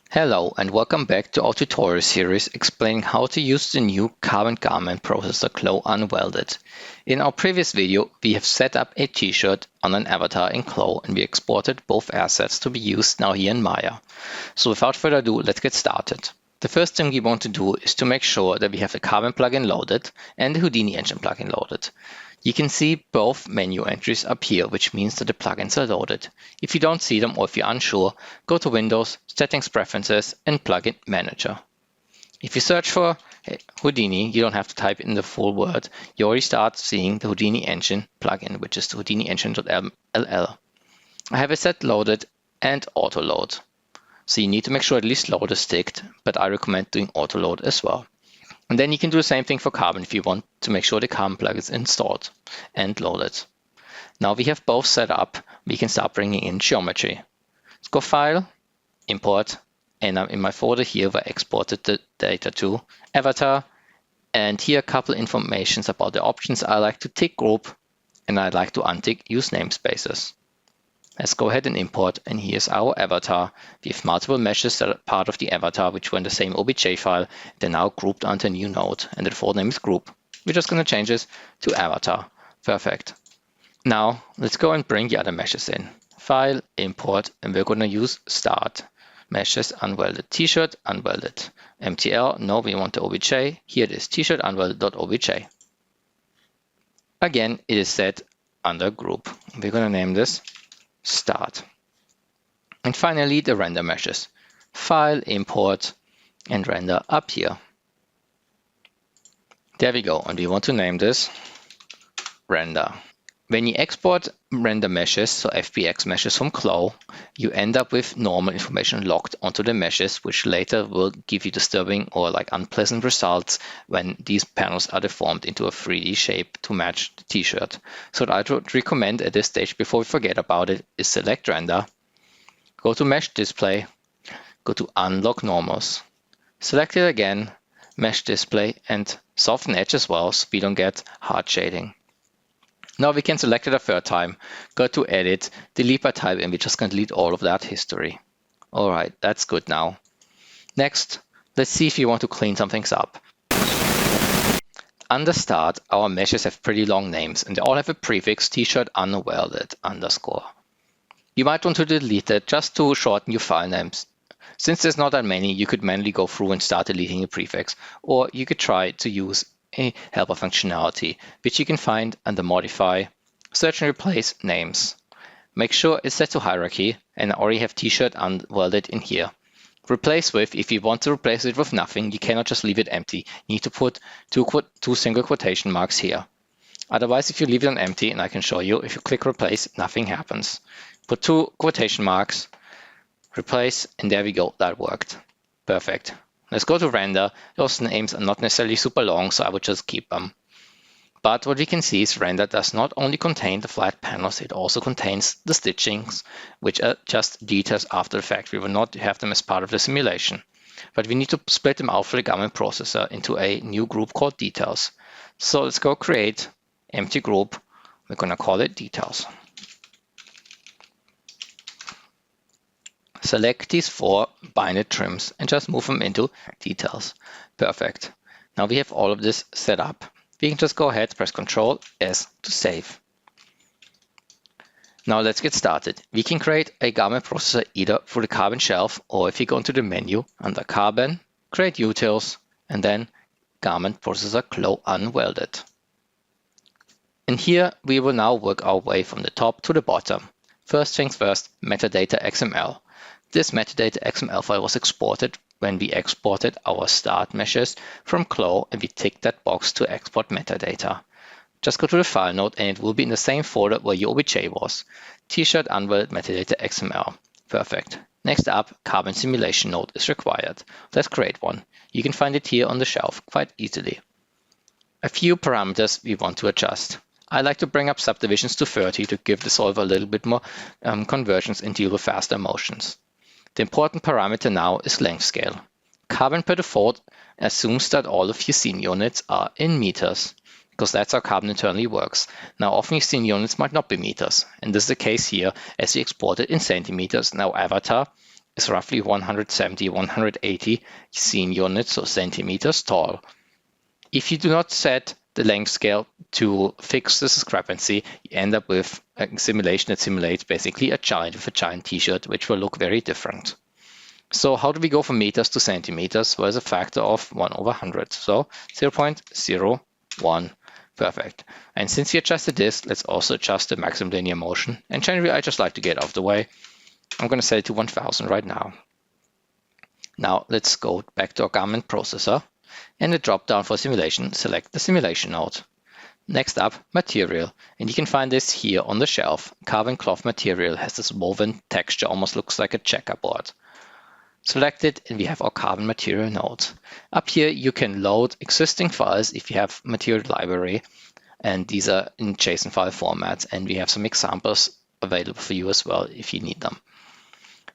Hello and welcome back to our tutorial series explaining how to use the new carbon garment processor CLO Unwelded. In our previous video, we have set up a t-shirt on an avatar in CLO and we exported both assets to be used now here in Maya. So without further ado, let's get started. The first thing we want to do is to make sure that we have the carbon plugin loaded and the Houdini engine plugin loaded. You can see both menu entries up here, which means that the plugins are loaded. If you don't see them or if you're unsure, go to Windows, Settings Preferences, and Plugin Manager. If you search for Houdini, you don't have to type in the full word. You already start seeing the Houdini engine plugin, which is the Houdini engine.ll. I have it set loaded and auto load. So you need to make sure at least load is ticked, but I recommend doing auto load as well. And then you can do the same thing for carbon if you want to make sure the carbon plug is installed and loaded. Now we have both set up, we can start bringing in geometry. Let's go File, Import, and I'm in my folder here where I exported the data to Avatar. And here a couple informations about the options. I like to tick group and I like to untick use namespaces. Let's go ahead and import, and here's our avatar. We have multiple meshes that are part of the avatar, which were in the same OBJ file. They're now grouped onto a new node, and the default name is group. We're just going to change this to avatar. Perfect. Now, let's go and bring the other meshes in. File, import, and we're going to use start. Meshes, unwelded t-shirt, unwelded. MTL, no, we want the OBJ. Here it is, t-shirt unwelded.obj. Again, it is set under group. We're going to name this start. And finally, the render meshes. File, import, and render up here. There we go. And we want to name this render. When you export render meshes, so FBX meshes from CLO, you end up with normal information locked onto the meshes, which later will give you disturbing or like unpleasant results when these panels are deformed into a 3D shape to match the t-shirt. So what I would recommend at this stage, before we forget about it, is select render, go to mesh display, go to unlock normals, select it again, mesh display, and soften edge as well so we don't get hard shading. Now we can select it a third time, go to edit, delete by type, and we're just going to delete all of that history. All right, that's good now. Next, let's see if you want to clean some things up. Under start, our meshes have pretty long names and they all have a prefix t-shirt unwelded _. You might want to delete it just to shorten your file names. Since there's not that many, you could manually go through and start deleting a prefix, or you could try to use a helper functionality, which you can find under Modify, Search and Replace Names. Make sure it's set to hierarchy, and I already have t-shirt unwelded in here. Replace with, if you want to replace it with nothing, you cannot just leave it empty. You need to put two single quotation marks here. Otherwise, if you leave it on empty, and I can show you, if you click replace, nothing happens. Put two quotation marks, replace, and there we go, that worked. Perfect. Let's go to render. Those names are not necessarily super long, so I would just keep them. But what we can see is render does not only contain the flat panels, it also contains the stitchings, which are just details after the fact. We will not have them as part of the simulation. But we need to split them out for the garment processor into a new group called details. So let's go create empty group. We're going to call it details. Select these 4 binded trims and just move them into details. Perfect. Now we have all of this set up. We can just go ahead, press Ctrl S to save. Now let's get started. We can create a garment processor either through the carbon shelf, or if you go into the menu under carbon, create utils, and then garment processor CLO Unwelded. And here we will now work our way from the top to the bottom. First things first, metadata XML. This metadata XML file was exported when we exported our start meshes from CLO, and we ticked that box to export metadata. Just go to the file node and it will be in the same folder where your OBJ was. T-shirt unwelded metadata XML. Perfect. Next up, carbon simulation node is required. Let's create one. You can find it here on the shelf quite easily. A few parameters we want to adjust. I like to bring up subdivisions to 30 to give the solver a little bit more conversions and deal with faster motions. The important parameter now is length scale. Carbon per default assumes that all of your scene units are in meters, because that's how carbon internally works. Now, often your scene units might not be meters, and this is the case here as we export it in centimeters. Now, avatar is roughly 170, 180 scene units, so centimeters tall. If you do not set the length scale to fix this discrepancy, you end up with a simulation that simulates basically a giant with a giant t-shirt, which will look very different. So how do we go from meters to centimeters? Well, it's a factor of 1/100. So 0.01. Perfect. And since we adjusted this, let's also adjust the maximum linear motion. And generally, I just like to get out of the way. I'm going to set it to 1000 right now. Now let's go back to our garment processor. And the drop down for simulation, select the simulation node. Next up, material. And you can find this here on the shelf. Carbon cloth material has this woven texture, almost looks like a checkerboard. Select it and we have our carbon material node. Up here you can load existing files if you have material library, and these are in JSON file format, and we have some examples available for you as well if you need them.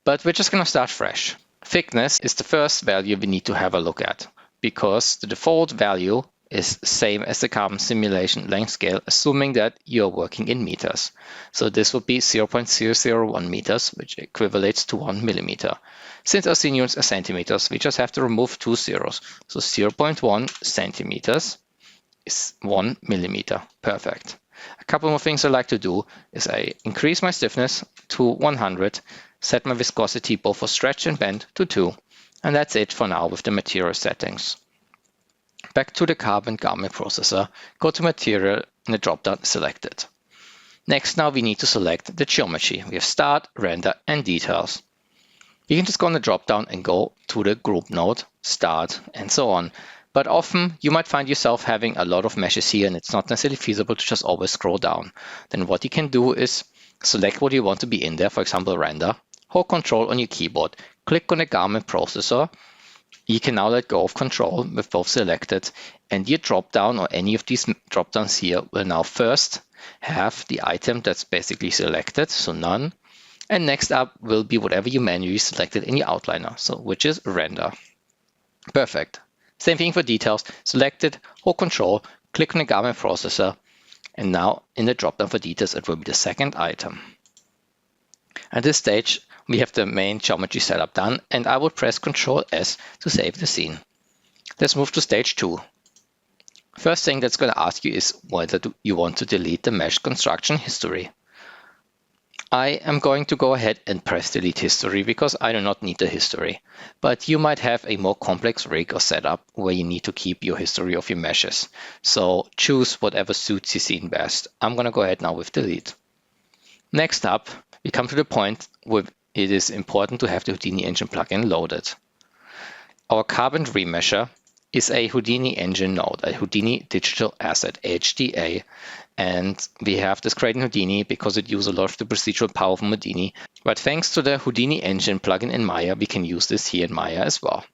But we're just going to start fresh. Thickness is the first value we need to have a look at, because the default value is the same as the carbon simulation length scale, assuming that you're working in meters. So this would be 0.001 meters, which equivalates to 1 millimeter. Since our scene units are centimeters, we just have to remove 2 zeros. So 0.1 centimeters is 1 millimeter. Perfect. A couple more things I like to do is I increase my stiffness to 100, set my viscosity both for stretch and bend to 2. And that's it for now with the material settings. Back to the carbon garment processor, go to material and the dropdown is selected. Next, now we need to select the geometry. We have start, render, and details. You can just go on the dropdown and go to the group node, start, and so on. But often you might find yourself having a lot of meshes here and it's not necessarily feasible to just always scroll down. Then what you can do is select what you want to be in there, for example, render, hold Control on your keyboard, click on the garment processor. You can now let go of Control with both selected, and your dropdown or any of these dropdowns here will now first have the item that's basically selected, so none. And next up will be whatever you manually selected in your outliner, so which is render. Perfect. Same thing for details. Selected, hold Control, click on the garment processor, and now in the dropdown for details, it will be the second item. At this stage, we have the main geometry setup done, and I would press Ctrl S to save the scene. Let's move to stage 2. First thing that's going to ask you is whether you want to delete the mesh construction history. I am going to go ahead and press delete history because I do not need the history. But you might have a more complex rig or setup where you need to keep your history of your meshes. So choose whatever suits your scene best. I'm going to go ahead now with delete. Next up, we come to the point where it is important to have the Houdini engine plugin loaded. Our carbon remesher is a Houdini engine node, a Houdini digital asset, HDA. And we have this created in Houdini because it uses a lot of the procedural power from Houdini. But thanks to the Houdini engine plugin in Maya, we can use this here in Maya as well.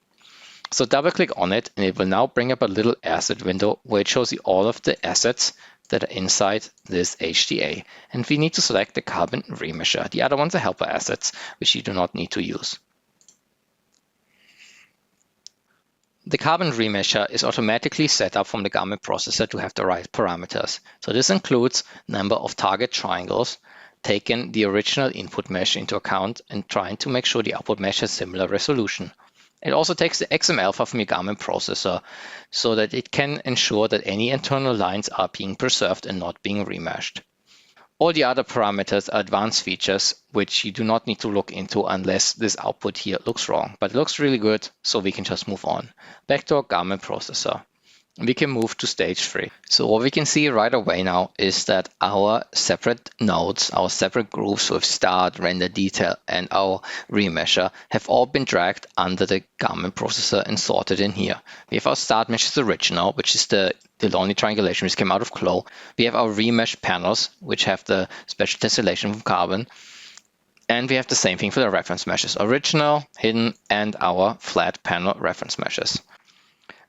So double click on it and it will now bring up a little asset window where it shows you all of the assets that are inside this HDA. And we need to select the carbon remesher. The other ones are helper assets, which you do not need to use. The carbon remesher is automatically set up from the garment processor to have the right parameters. So this includes number of target triangles, taking the original input mesh into account and trying to make sure the output mesh has similar resolution. It also takes the XML alpha from your garment processor so that it can ensure that any internal lines are being preserved and not being remeshed. All the other parameters are advanced features, which you do not need to look into unless this output here looks wrong. But it looks really good, so we can just move on. Back to our garment processor. We can move to stage 3. So what we can see right away now is that our separate nodes, our separate groups with start, render, detail, and our remesher have all been dragged under the garment processor and sorted in here. We have our start mesh as original, which is the only triangulation which came out of CLO. We have our remesh panels, which have the special tessellation from carbon. And we have the same thing for the reference meshes, original, hidden, and our flat panel reference meshes.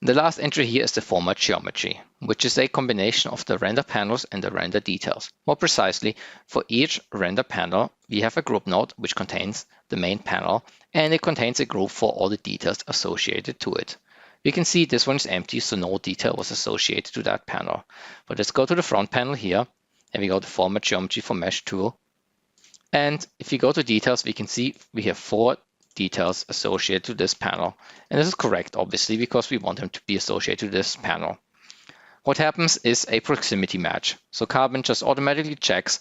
The last entry here is the format geometry, which is a combination of the render panels and the render details. More precisely, for each render panel, we have a group node which contains the main panel, and it contains a group for all the details associated to it. We can see this one is empty, so no detail was associated to that panel. But let's go to the front panel here, and we go to format geometry for mesh 2. And if you go to details, we can see we have 4 details associated to this panel. And this is correct, obviously, because we want them to be associated to this panel. What happens is a proximity match. So Carbon just automatically checks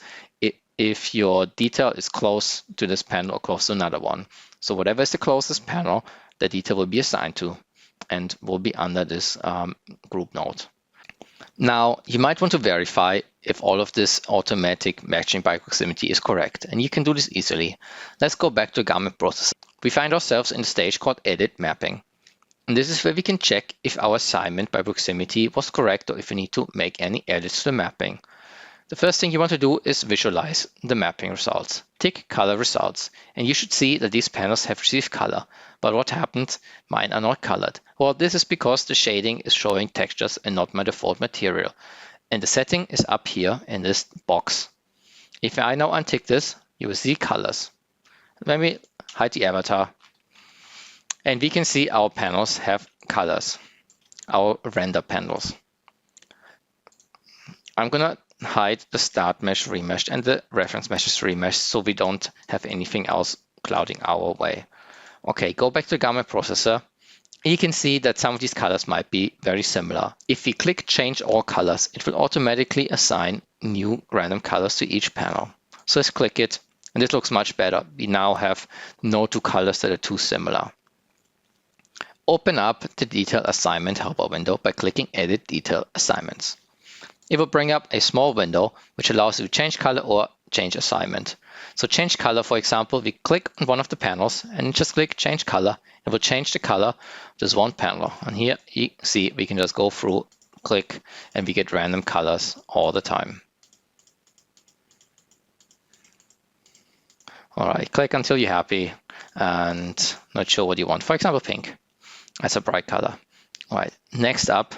if your detail is close to this panel or close to another one. So whatever is the closest panel, the detail will be assigned to and will be under this group node. Now, you might want to verify if all of this automatic matching by proximity is correct, and you can do this easily. Let's go back to garment processor. We find ourselves in the stage called Edit Mapping. And this is where we can check if our assignment by proximity was correct or if we need to make any edits to the mapping. The first thing you want to do is visualize the mapping results. Tick color results, and you should see that these panels have received color. But what happened? Mine are not colored. Well, this is because the shading is showing textures and not my default material. And the setting is up here in this box. If I now untick this, you will see colors. Let me hide the avatar. And we can see our panels have colors, our render panels. I'm gonna hide the start mesh remeshed and the reference meshes remeshed so we don't have anything else clouding our way. Okay, go back to the garment processor. You can see that some of these colors might be very similar. If we click change all colors, it will automatically assign new random colors to each panel. So let's click it, and this looks much better. We now have no two colors that are too similar. Open up the detail assignment helper window by clicking edit detail assignments. It will bring up a small window which allows you to change color or change assignment. So change color, for example, we click on one of the panels and just click change color. It will change the color of this one panel. And here you see we can just go through, click, and we get random colors all the time. All right, click until you're happy and not sure what you want. For example, pink. That's a bright color. All right, next up,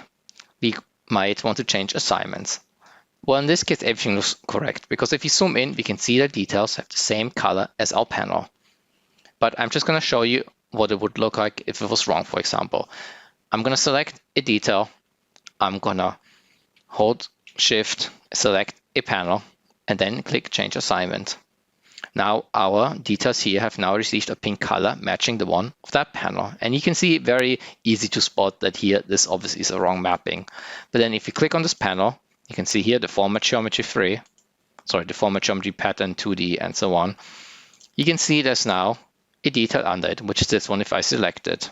we might want to change assignments. Well, in this case, everything looks correct because if you zoom in, we can see the details have the same color as our panel. But I'm just going to show you what it would look like if it was wrong, for example. I'm going to select a detail. I'm going to hold Shift, select a panel, and then click Change Assignment. Now our details here have now received a pink color matching the one of that panel. And you can see very easy to spot that here, this obviously is a wrong mapping. But then if you click on this panel, you can see here Deformer Geometry 3, Deformer Geometry Pattern 2D and so on. You can see there's now a detail under it, which is this one if I select it.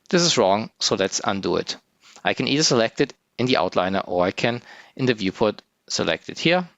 This is wrong, so let's undo it. I can either select it in the outliner or I can, in the viewport, select it here,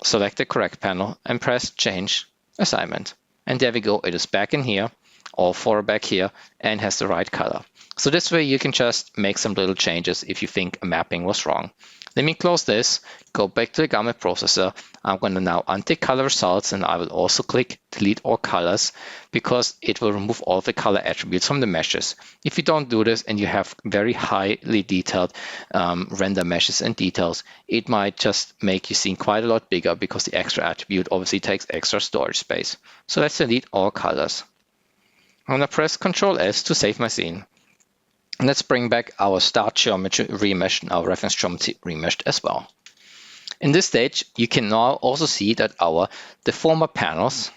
select the correct panel and press Change Assignment. And there we go, it is back in here, all four back here, and has the right color. So this way you can just make some little changes if you think a mapping was wrong. Let me close this, go back to the garment processor. I'm going to now untick color results and I will also click delete all colors because it will remove all the color attributes from the meshes. If you don't do this and you have very highly detailed render meshes and details, it might just make your scene quite a lot bigger because the extra attribute obviously takes extra storage space. So let's delete all colors. I'm going to press Ctrl S to save my scene. And let's bring back our start geometry remeshed and our reference geometry remeshed as well. In this stage, you can now also see that our deformer panels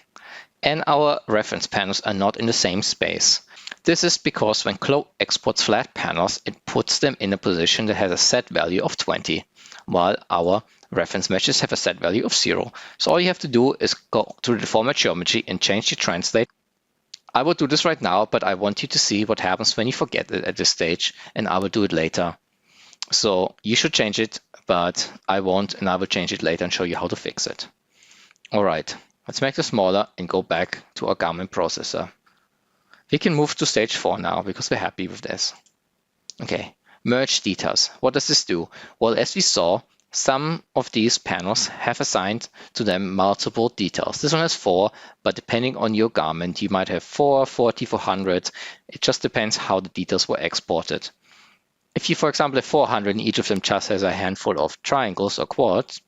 and our reference panels are not in the same space. This is because when CLO exports flat panels, it puts them in a position that has a set value of 20, while our reference meshes have a set value of 0. So all you have to do is go to the deformer geometry and change the translate. I will do this right now, but I want you to see what happens when you forget it at this stage, and I will do it later. So you should change it, but I won't, and I will change it later and show you how to fix it. All right, let's make this smaller and go back to our garment processor. We can move to stage 4 now because we're happy with this. Okay, merge details. What does this do? Well, as we saw, some of these panels have assigned to them multiple details. This one has 4, but depending on your garment, you might have 4, 40, 400. It just depends how the details were exported. If you, for example, have 400 and each of them just has a handful of triangles or quads,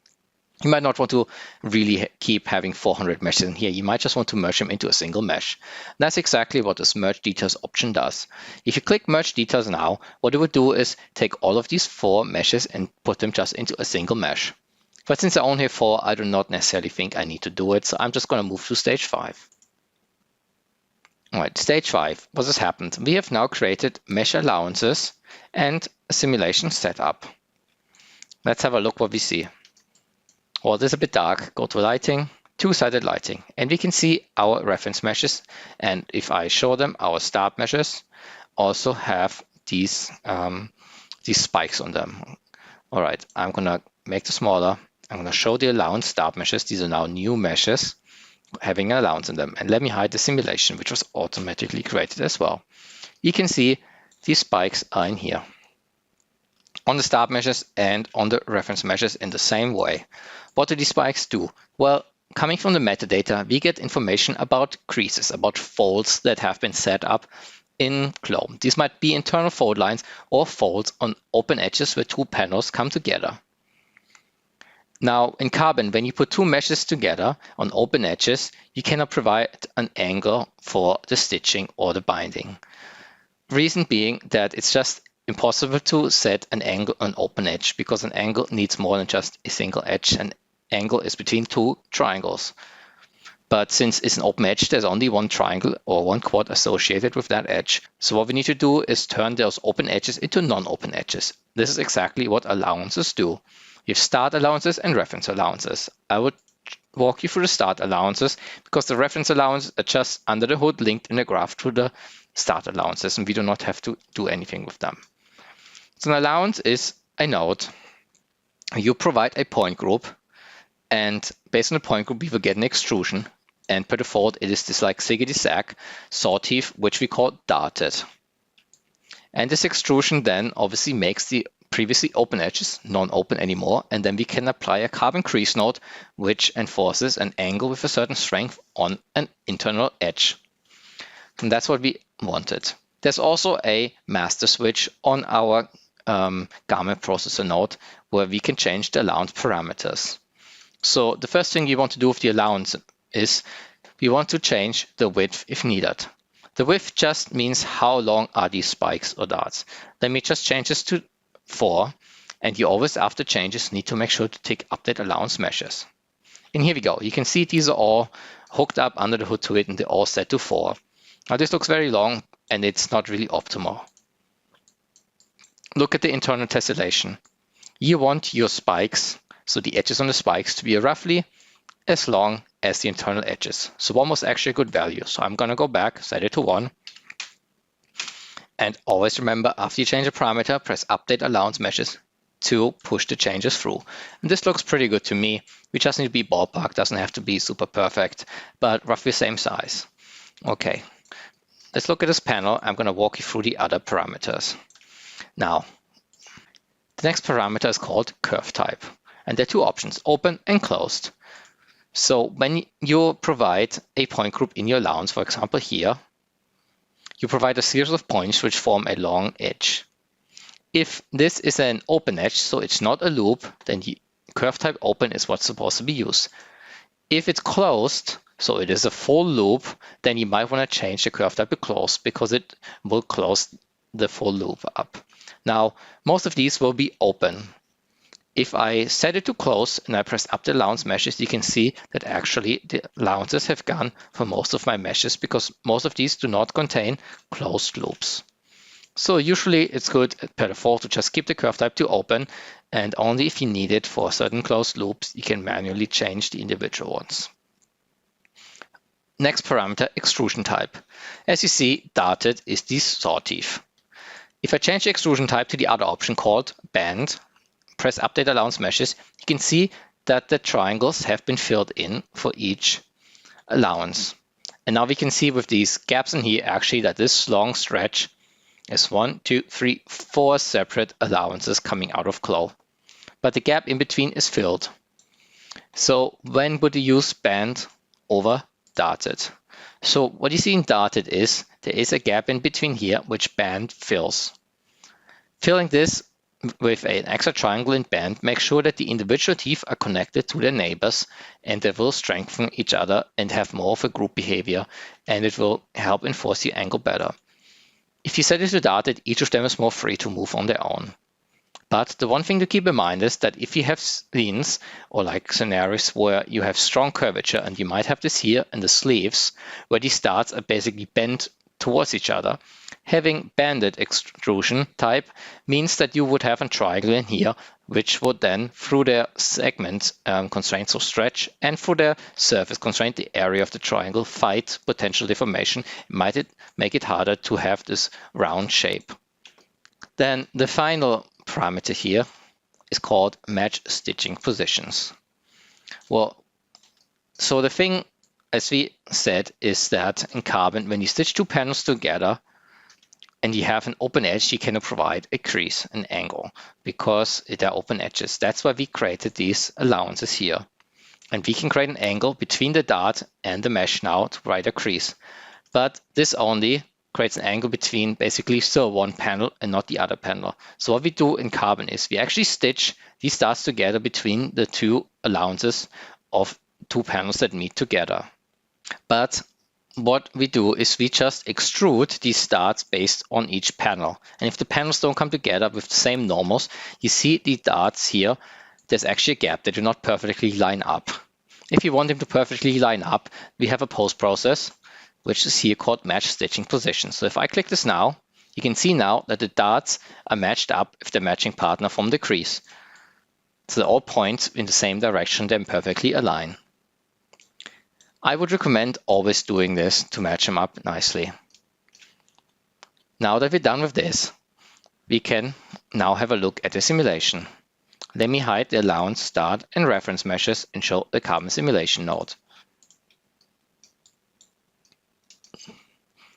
you might not want to really keep having 400 meshes in here. You might just want to merge them into a single mesh. And that's exactly what this Merge Details option does. If you click Merge Details now, what it would do is take all of these 4 meshes and put them just into a single mesh. But since I only have 4, I do not necessarily think I need to do it. So I'm just going to move to stage 5. All right, stage 5. What has happened? We have now created mesh allowances and a simulation setup. Let's have a look what we see. Well, this is a bit dark. Go to lighting, two-sided lighting, and we can see our reference meshes. And if I show them, our start meshes also have these spikes on them. All right, I'm gonna make this smaller. I'm gonna show the allowance start meshes. These are now new meshes having an allowance in them. And let me hide the simulation, which was automatically created as well. You can see these spikes are in here on the start meshes and on the reference meshes in the same way. What do these spikes do? Well, coming from the metadata, we get information about creases, about folds that have been set up in CLO. These might be internal fold lines or folds on open edges where two panels come together. Now, in Carbon, when you put two meshes together on open edges, you cannot provide an angle for the stitching or the binding. Reason being that it's just impossible to set an angle on open edge because an angle needs more than just a single edge. An angle is between two triangles. But since it's an open edge, there's only one triangle or one quad associated with that edge. So what we need to do is turn those open edges into non-open edges. This is exactly what allowances do. You have start allowances and reference allowances. I would walk you through the start allowances because the reference allowances are just under the hood linked in the graph to the start allowances, and we do not have to do anything with them. So an allowance is a node. You provide a point group, and based on the point group, we will get an extrusion. And by default, it is this like ziggity-zag sawteeth, which we call darted. And this extrusion then obviously makes the previously open edges non-open anymore, and then we can apply a carbon crease node, which enforces an angle with a certain strength on an internal edge. And that's what we wanted. There's also a master switch on our garment processor node where we can change the allowance parameters. So the first thing you want to do with the allowance is we want to change the width if needed. The width just means how long are these spikes or darts. Let me just change this to 4, and you always after changes need to make sure to tick update allowance meshes. And here we go. You can see these are all hooked up under the hood to it, and they're all set to 4. Now this looks very long and it's not really optimal. Look at the internal tessellation. You want your spikes, so the edges on the spikes, to be roughly as long as the internal edges. So 1 was actually a good value. So I'm going to go back, set it to 1. And always remember, after you change a parameter, press update allowance meshes to push the changes through. And this looks pretty good to me. We just need to be ballpark, doesn't have to be super perfect, but roughly same size. Okay, let's look at this panel. I'm going to walk you through the other parameters. Now, the next parameter is called curve type. And there are two options, open and closed. So when you provide a point group in your allowance, for example here, you provide a series of points which form a long edge. If this is an open edge, so it's not a loop, then the curve type open is what's supposed to be used. If it's closed, so it is a full loop, then you might want to change the curve type to closed because it will close the full loop up. Now, most of these will be open. If I set it to close and I press up the allowance meshes, you can see that actually the allowances have gone for most of my meshes because most of these do not contain closed loops. So usually it's good per default to just keep the curve type to open, and only if you need it for certain closed loops, you can manually change the individual ones. Next parameter, extrusion type. As you see, darted is the sawteeth. If I change the extrusion type to the other option called band, press update allowance meshes, you can see that the triangles have been filled in for each allowance. And now we can see with these gaps in here actually that this long stretch is 1, 2, 3, 4 separate allowances coming out of CLO. But the gap in between is filled. So when would you use band over darted? So what you see in darted is there is a gap in between here which band fills. Filling this with an extra triangle in band, make sure that the individual teeth are connected to their neighbors and they will strengthen each other and have more of a group behavior, and it will help enforce the angle better. If you set it to darted, each of them is more free to move on their own. But the one thing to keep in mind is that if you have scenes or like scenarios where you have strong curvature, and you might have this here in the sleeves, where these darts are basically bent towards each other, having banded extrusion type means that you would have a triangle in here, which would then, through their segment constraints or stretch, and through their surface constraint, the area of the triangle, fight potential deformation. It make it harder to have this round shape. Then the final parameter here is called match stitching positions. Well, so the thing, as we said, is that in carbon, when you stitch two panels together and you have an open edge, you cannot provide a crease, an angle, because they're open edges. That's why we created these allowances here. And we can create an angle between the dart and the mesh now to provide a crease. But this only creates an angle between basically still one panel and not the other panel. So what we do in carbon is we actually stitch these darts together between the two allowances of two panels that meet together. But what we do is we just extrude these darts based on each panel. And if the panels don't come together with the same normals, you see the darts here, there's actually a gap. They do not perfectly line up. If you want them to perfectly line up, we have a post process, which is here called match stitching position. So if I click this now, you can see now that the darts are matched up with the matching partner from the crease. So they all point in the same direction, then perfectly align. I would recommend always doing this to match them up nicely. Now that we're done with this, we can now have a look at the simulation. Let me hide the allowance, start, and reference meshes and show the carbon simulation node.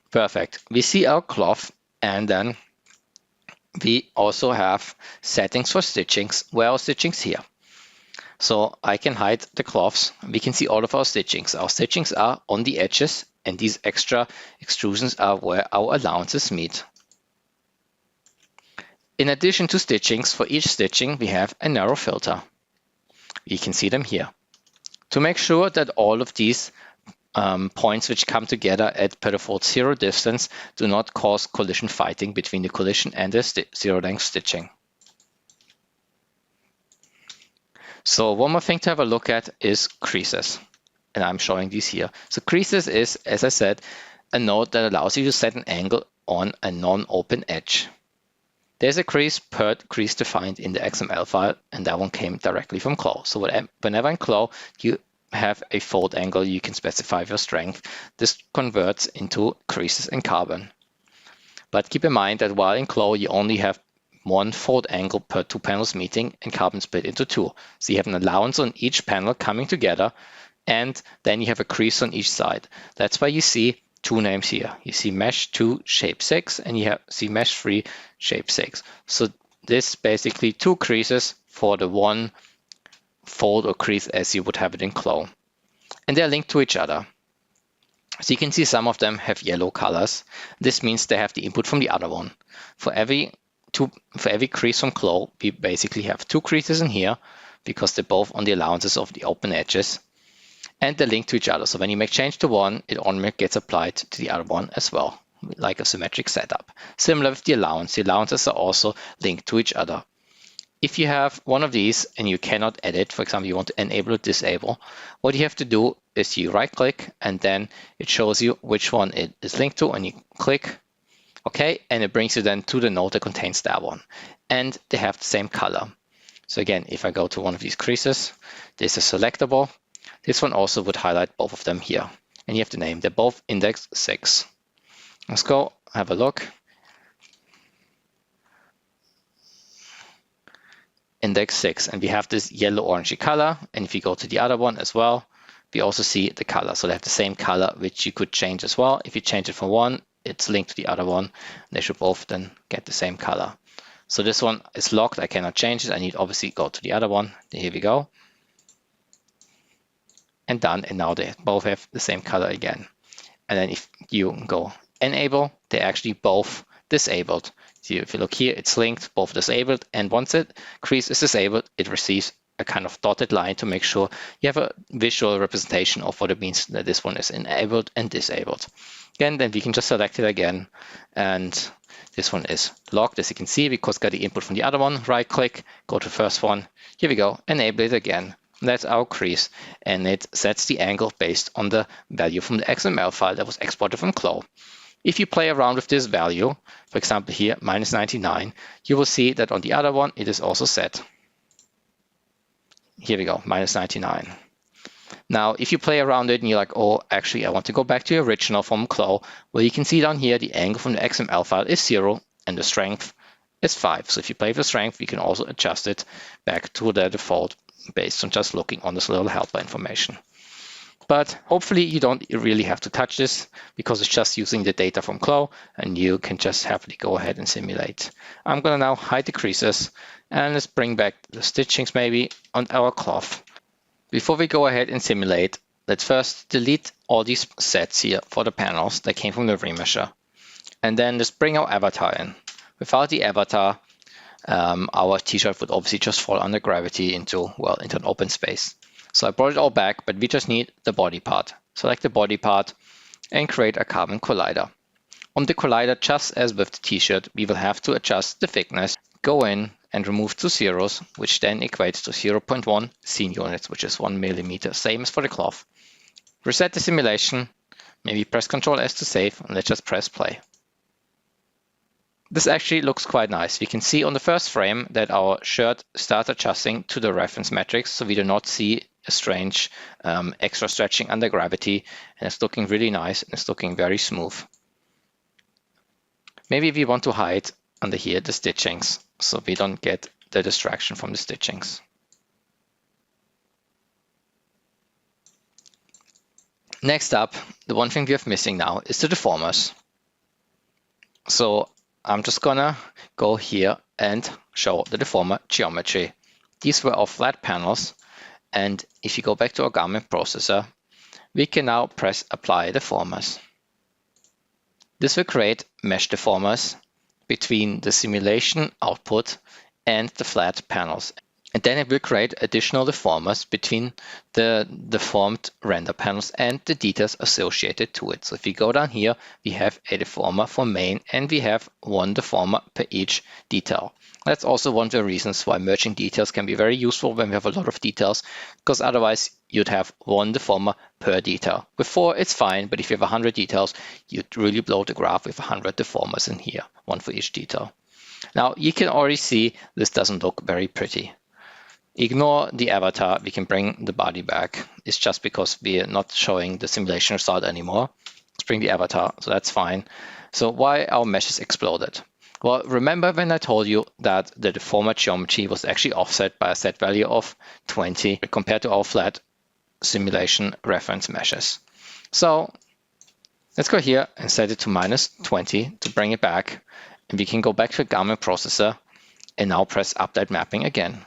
Perfect. We see our cloth, and then we also have settings for stitchings. Where are stitchings? Here. So I can hide the cloths. We can see all of our stitchings. Our stitchings are on the edges, and these extra extrusions are where our allowances meet. In addition to stitchings, for each stitching, we have a narrow filter. You can see them here. To make sure that all of these points which come together at per default zero distance do not cause collision fighting between the collision and the zero length stitching. So one more thing to have a look at is creases, and I'm showing these here. So creases is, as I said, a node that allows you to set an angle on a non-open edge. There's a crease per crease defined in the XML file, and that one came directly from CLO. So whenever in CLO you have a fold angle, you can specify your strength. This converts into creases in carbon. But keep in mind that while in CLO you only have one fold angle per two panels meeting, and carbon split into two. So you have an allowance on each panel coming together, and then you have a crease on each side. That's why you see two names here. You see mesh 2 shape 6, and you see mesh 3 shape 6. So this basically two creases for the one fold or crease as you would have it in CLO. And they're linked to each other. So you can see some of them have yellow colors. This means they have the input from the other one. For every crease from CLO, we basically have two creases in here because they're both on the allowances of the open edges, and they're linked to each other. So when you make change to one, it automatically gets applied to the other one as well, like a symmetric setup. Similar with the allowance. The allowances are also linked to each other. If you have one of these and you cannot edit, for example, you want to enable or disable, what you have to do is you right click, and then it shows you which one it is linked to, and you click OK, and it brings you then to the node that contains that one. And they have the same color. So again, if I go to one of these creases, this is selectable. This one also would highlight both of them here. And you have the name. They're both index 6. Let's go have a look. Index 6. And we have this yellow-orangey color. And if you go to the other one as well, we also see the color. So they have the same color, which you could change as well. If you change it from one, it's linked to the other one. They should both then get the same color. So this one is locked. I cannot change it. I need obviously go to the other one. Here we go. And done. And now they both have the same color again. And then if you go enable, they're actually both disabled. So if you look here, it's linked, both disabled. And once it crease is disabled, it receives a kind of dotted line to make sure you have a visual representation of what it means that this one is enabled and disabled. Again, then we can just select it again, and This one is locked, as you can see, because got the input from the other one. Right click, go to the first one. Here we go, enable it again. That's our crease, and it sets the angle based on the value from the XML file that was exported from CLO. If you play around with this value, for example here, -99, you will see that on the other one, it is also set. Here we go, -99. Now, if you play around it and you're like, oh, actually, I want to go back to the original from CLO, well, you can see down here, the angle from the XML file is 0 and the strength is 5. So if you play with the strength, you can also adjust it back to the default based on just looking on this little helper information. But hopefully you don't really have to touch this because it's just using the data from CLO and you can just happily go ahead and simulate. I'm going to now hide the creases and let's bring back the stitchings maybe on our cloth. Before we go ahead and simulate, let's first delete all these sets here for the panels that came from the Remesher. And then let's bring our avatar in. Without the avatar, our t-shirt would obviously just fall under gravity into an open space. So I brought it all back, but we just need the body part. Select the body part and create a carbon collider. On the collider, just as with the t-shirt, we will have to adjust the thickness, go in and remove 2 zeros, which then equates to 0.1 scene units, which is 1 millimeter, same as for the cloth. Reset the simulation, maybe press Ctrl S to save, and let's just press play. This actually looks quite nice. We can see on the first frame that our shirt starts adjusting to the reference metrics, so we do not see a strange extra stretching under gravity, and it's looking really nice and it's looking very smooth. Maybe we want to hide under here the stitchings so we don't get the distraction from the stitchings. Next up, the one thing we have missing now is the deformers. So I'm just gonna go here and show the deformer geometry. These were all flat panels, and if you go back to our garment processor, we can now press apply deformers. This will create mesh deformers between the simulation output and the flat panels. And then it will create additional deformers between the deformed render panels and the details associated to it. So if we go down here, we have a deformer for main and we have one deformer per each detail. That's also one of the reasons why merging details can be very useful when we have a lot of details, because otherwise you'd have one deformer per detail. With 4, it's fine, but if you have 100 details, you'd really blow the graph with 100 deformers in here, one for each detail. Now you can already see this doesn't look very pretty. Ignore the avatar, we can bring the body back. It's just because we are not showing the simulation result anymore. Let's bring the avatar, so that's fine. So why our meshes exploded? Well, remember when I told you that the deformer geometry was actually offset by a set value of 20 compared to our flat simulation reference meshes. So let's go here and set it to -20 to bring it back. And we can go back to the garment processor and now press update mapping again.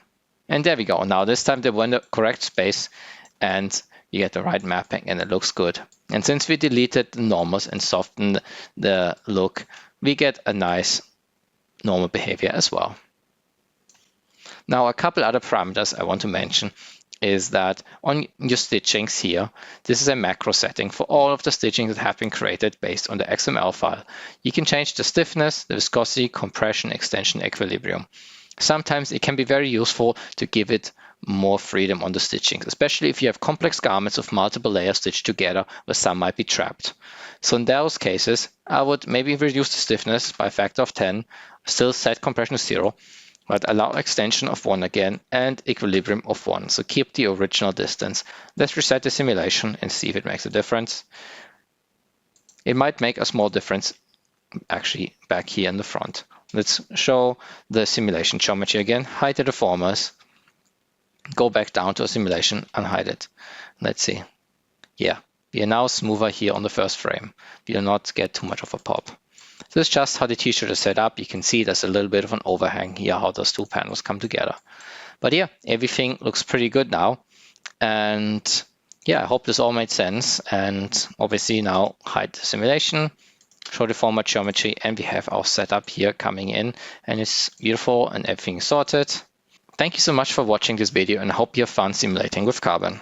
And there we go. Now this time they were in the correct space and you get the right mapping and it looks good. And since we deleted the normals and softened the look, we get a nice normal behavior as well. Now a couple other parameters I want to mention is that on your stitchings here, this is a macro setting for all of the stitchings that have been created based on the XML file. You can change the stiffness, the viscosity, compression, extension, equilibrium. Sometimes it can be very useful to give it more freedom on the stitchings, especially if you have complex garments with multiple layers stitched together where some might be trapped. So in those cases, I would maybe reduce the stiffness by a factor of 10, still set compression to 0, but allow extension of 1 again and equilibrium of 1. So keep the original distance. Let's reset the simulation and see if it makes a difference. It might make a small difference actually back here in the front. Let's show the simulation geometry again, hide the deformers, go back down to a simulation and hide it. Let's see. Yeah, we are now smoother here on the first frame. We do not get too much of a pop. This is just how the t-shirt is set up. You can see there's a little bit of an overhang here, how those two panels come together. But yeah, everything looks pretty good now. And yeah, I hope this all made sense. And obviously now hide the simulation, show the format geometry, and we have our setup here coming in and it's beautiful and everything is sorted. Thank you so much for watching this video and I hope you have fun simulating with Carbon.